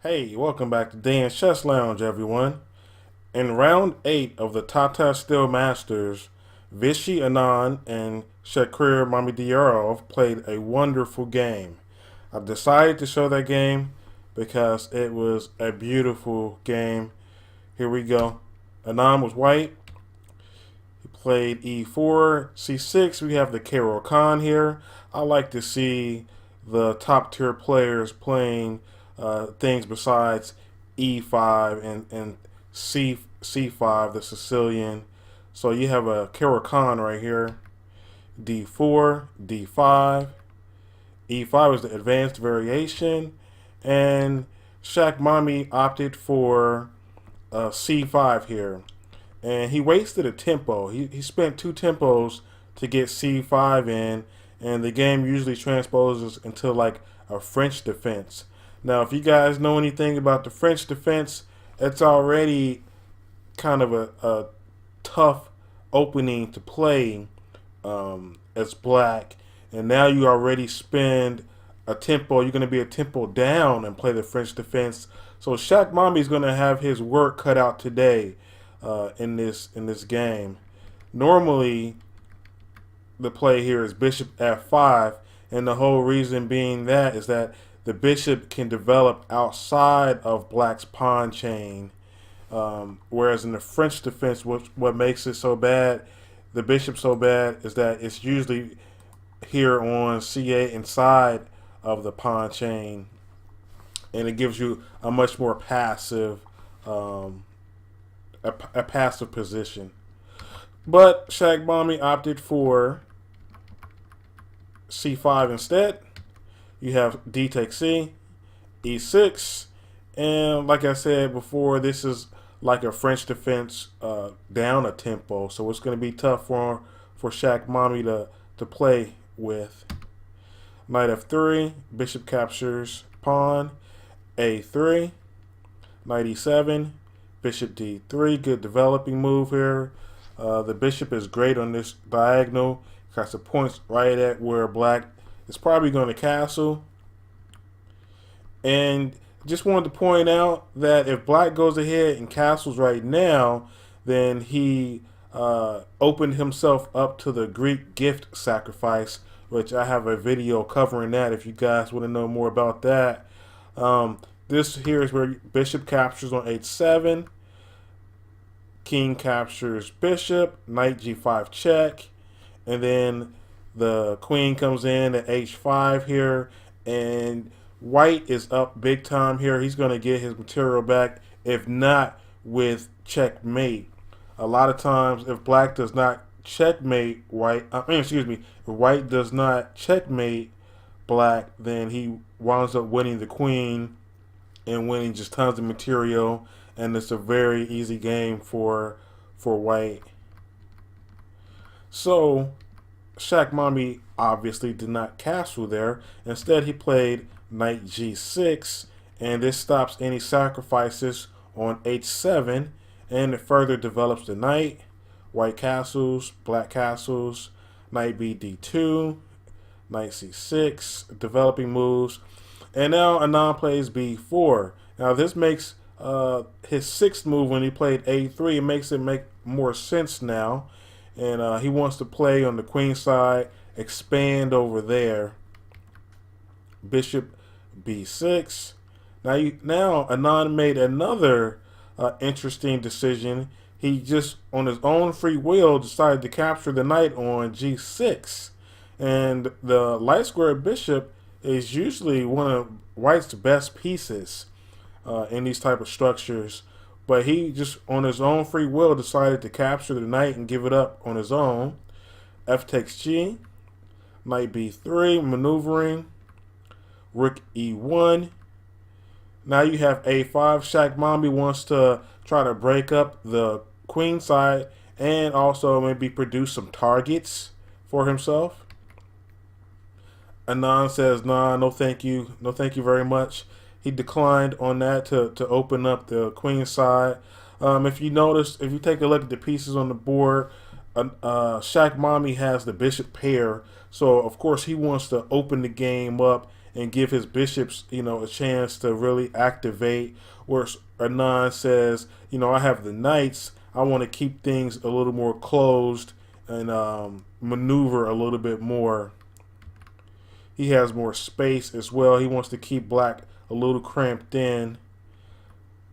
Hey, welcome back to Dan's Chess Lounge, everyone. In round 8 of the Tata Steel Masters, Vishy Anand and Shakhriyar Mamedyarov played a wonderful game. I decided to show that game because it was a beautiful game. Here we go. Anand was white. He played e4, c6. We have the Caro-Kann here. I like to see the top tier players playing things besides e5 and c5, the Sicilian. So you have a Caro-Kann right here. d4, d5. e5 is the advanced variation. And Shaq Mami opted for c5 here. And he wasted a tempo. He spent two tempos to get c5 in, and the game usually transposes into like a French defense. Now, if you guys know anything about the French defense, it's already kind of a tough opening to play as black, and now you already spend a tempo. You're going to be a tempo down and play the French defense. So Shaq Mami is going to have his work cut out today in this game. Normally, the play here is bishop f5, and the whole reason being that is that the bishop can develop outside of black's pawn chain. Whereas in the French defense, what makes it so bad, the bishop so bad, is that it's usually here on c8 inside of the pawn chain, and it gives you a much more passive, a passive position. But Shaq Mami opted for c5 instead. You have d takes c, e6, and like I said before, this is like a French defense down a tempo, so it's going to be tough for Shaq Mami to play with. Knight f3, bishop captures pawn, a3, knight e7, bishop d3, good developing move here. The bishop is great on this diagonal because it points right at where black is probably going to castle. And just wanted to point out that if black goes ahead and castles right now, then he opened himself up to the Greek gift sacrifice, which I have a video covering that if you guys want to know more about that. This here is where bishop captures on h7, king captures bishop, knight g5 check, and then the queen comes in at h5 here, and white is up big time here. He's going to get his material back, if not with checkmate. A lot of times, if black does not checkmate white, if white does not checkmate black, then he winds up winning the queen and winning just tons of material, and it's a very easy game for white. So Shaq Mami obviously did not castle there. Instead, he played knight g6, and this stops any sacrifices on h7, and it further develops the knight. White castles, black castles, knight b d2, knight c6, developing moves. And now Anand plays b4. Now this makes his sixth move when he played a3. It makes it make more sense now. And he wants to play on the queen side, expand over there. Bishop b6. Now Anand made another interesting decision. He just, on his own free will, decided to capture the knight on g6. And the light square bishop is usually one of white's best pieces in these type of structures. But he just, on his own free will, decided to capture the knight and give it up on his own. F takes g, knight b3, maneuvering, rook e1. Now you have a5. Shaq Mami wants to try to break up the queen side and also maybe produce some targets for himself. Anand says, nah, no thank you. No thank you very much. He declined on that to open up the queen side. If you notice, if you take a look at the pieces on the board, Shaq Mami has the bishop pair. So, of course, he wants to open the game up and give his bishops, a chance to really activate. Where Anand says, I have the knights. I want to keep things a little more closed and maneuver a little bit more. He has more space as well. He wants to keep black a little cramped in.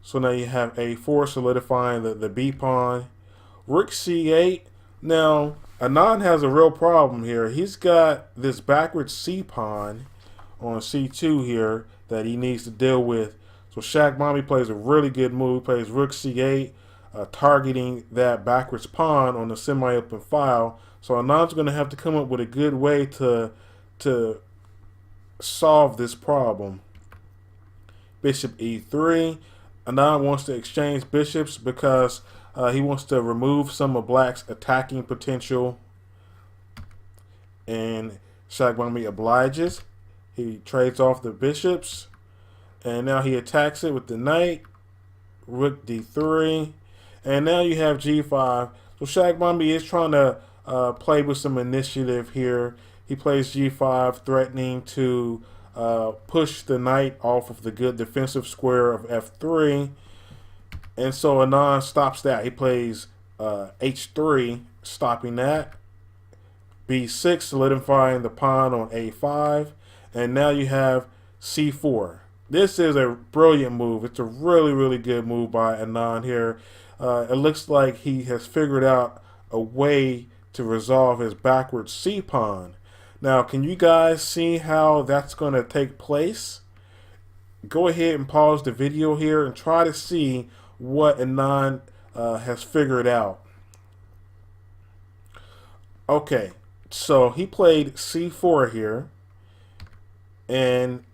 So now you have A4 solidifying the B pawn. Rook C8. Now, Anand has a real problem here. He's got this backwards C pawn on C2 here that he needs to deal with. So Shaq Mami plays a really good move. He plays Rook C8, targeting that backwards pawn on the semi-open file. So Anand's going to have to come up with a good way to solve this problem. Bishop E3. Anand wants to exchange bishops because he wants to remove some of black's attacking potential. And Shaq Mami obliges. He trades off the bishops. And now he attacks it with the knight. Rook D3. And now you have G5. So Shaq Mami is trying to play with some initiative here. He plays G5, threatening to push the knight off of the good defensive square of F3. And so Anand stops that. He plays H3, stopping that. B6, solidifying the pawn on A5. And now you have C4. This is a brilliant move. It's a really, really good move by Anand here. It looks like he has figured out a way to resolve his backwards C pawn. Now, can you guys see how that's going to take place? Go ahead and pause the video here and try to see what Anand has figured out. Okay, so he played C4 here. And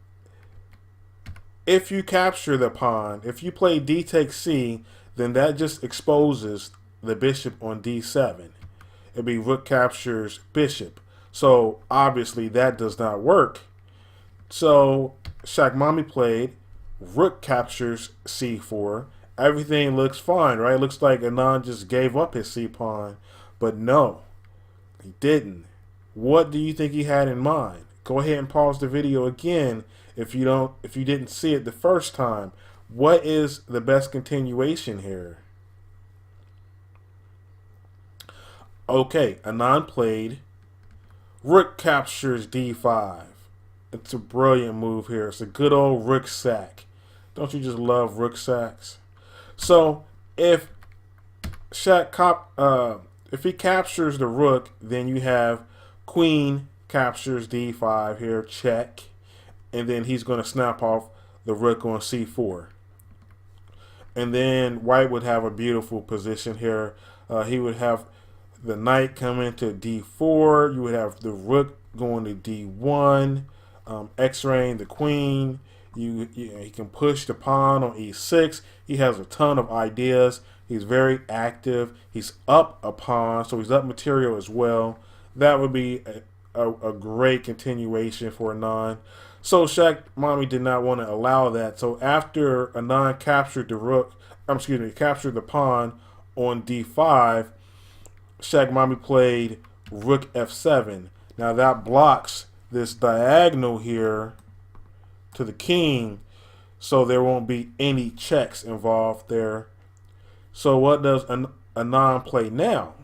if you capture the pawn, if you play D takes C, then that just exposes the bishop on D7. It'd be rook captures bishop. So obviously that does not work. So Shaq Mami played rook captures C4. Everything looks fine, right? It looks like Anand just gave up his C pawn. But no, he didn't. What do you think he had in mind? Go ahead and pause the video again if you didn't see it the first time. What is the best continuation here? Okay, Anand played rook captures D5. It's a brilliant move here. It's a good old rook sack. Don't you just love rook sacks? So if if he captures the rook, then you have queen captures D5 here, check, and then he's going to snap off the rook on C4. And then white would have a beautiful position here. He would have the knight come into D4. You would have the rook going to D1, X-raying the queen. He can push the pawn on E6. He has a ton of ideas. He's very active. He's up a pawn, so he's up material as well. That would be a great continuation for Anand. So Shaq Mami did not want to allow that. So after Anand captured captured the pawn on D5, Shaq Mami played rook F7. Now that blocks this diagonal here to the king, so there won't be any checks involved there. So what does Anand play now?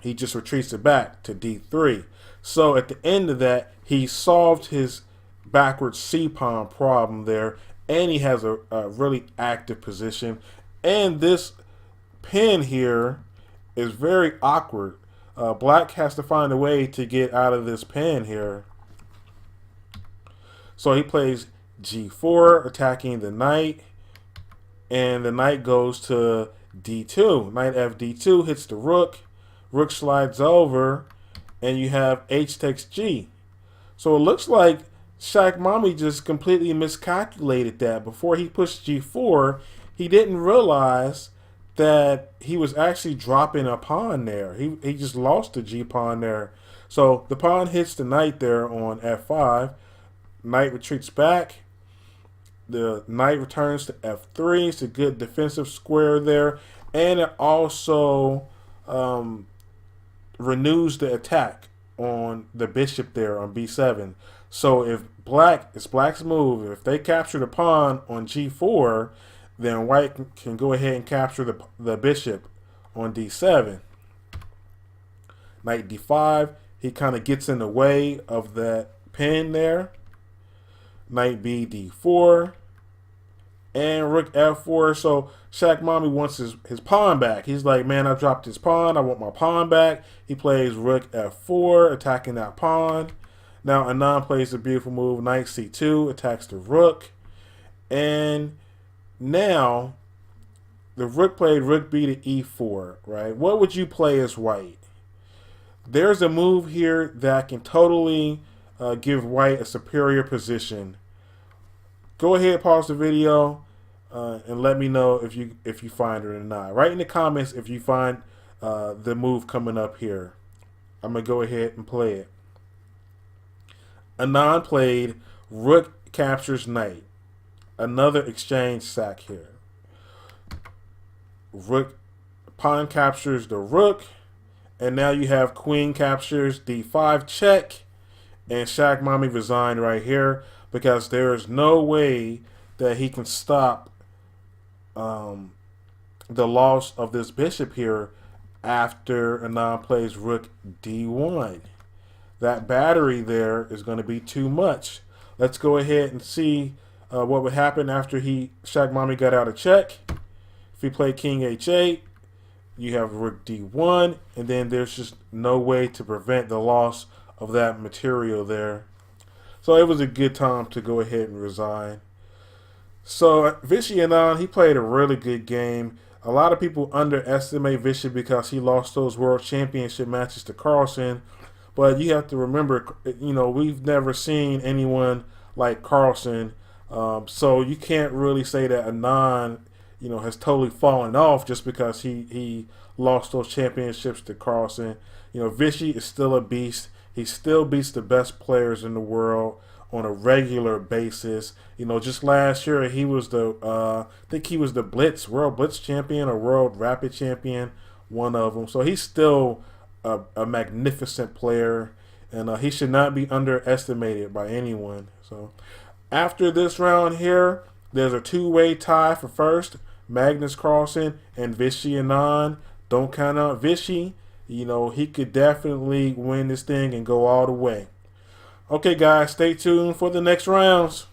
He just retreats it back to D3. So at the end of that, he solved his backwards C pawn problem there, and he has a really active position. And this pin here is very awkward. Black has to find a way to get out of this pin here. So he plays G4, attacking the knight, and the knight goes to D2. Knight FD2 hits the rook. Rook slides over, and you have H takes G. So it looks like Shaq Mami just completely miscalculated that. Before he pushed G4, he didn't realize that he was actually dropping a pawn there. He just lost the G pawn there. So the pawn hits the knight there on F5. Knight retreats back. The knight returns to F3. It's a good defensive square there. And it also renews the attack on the bishop there on B7. So if it's black's move. If they capture the pawn on g4, then white can go ahead and capture the bishop on d7. Knight d5. He kind of gets in the way of that pin there. Knight b d4. And rook f4. So Shaq Mommy wants his pawn back. He's like, man, I dropped his pawn. I want my pawn back. He plays rook f4, attacking that pawn. Now Anand plays a beautiful move, knight c2, attacks the rook. And now the rook played rook b to e4, right? What would you play as white? There's a move here that can totally give white a superior position. Go ahead, pause the video, and let me know if you find it or not. Write in the comments if you find the move coming up here. I'm gonna go ahead and play it. Anand played rook captures knight. Another exchange sack here. Rook pawn captures the rook, and now you have queen captures d5 check, and Shaq Mommy resigned right here because there is no way that he can stop the loss of this bishop here after Anand plays rook d1. That battery there is going to be too much. Let's go ahead and see what would happen after Shaq Mommy got out of check. If he played king h8, you have rook d1, and then there's just no way to prevent the loss of that material there. So it was a good time to go ahead and resign. So Viswanathan, he played a really good game. A lot of people underestimate Vishy because he lost those world championship matches to Carlsen. But you have to remember, we've never seen anyone like Carlsen. So you can't really say that Anand, has totally fallen off just because he lost those championships to Carlsen. Vishy is still a beast. He still beats the best players in the world on a regular basis. Just last year he was I think he was the World Blitz champion or World Rapid champion, one of them. So he's still a magnificent player, and he should not be underestimated by anyone. So after this round here, there's a two-way tie for first. Magnus Carlsen and Vishy Anand. Don't count out Vishy. He could definitely win this thing and go all the way. Okay, guys, stay tuned for the next rounds.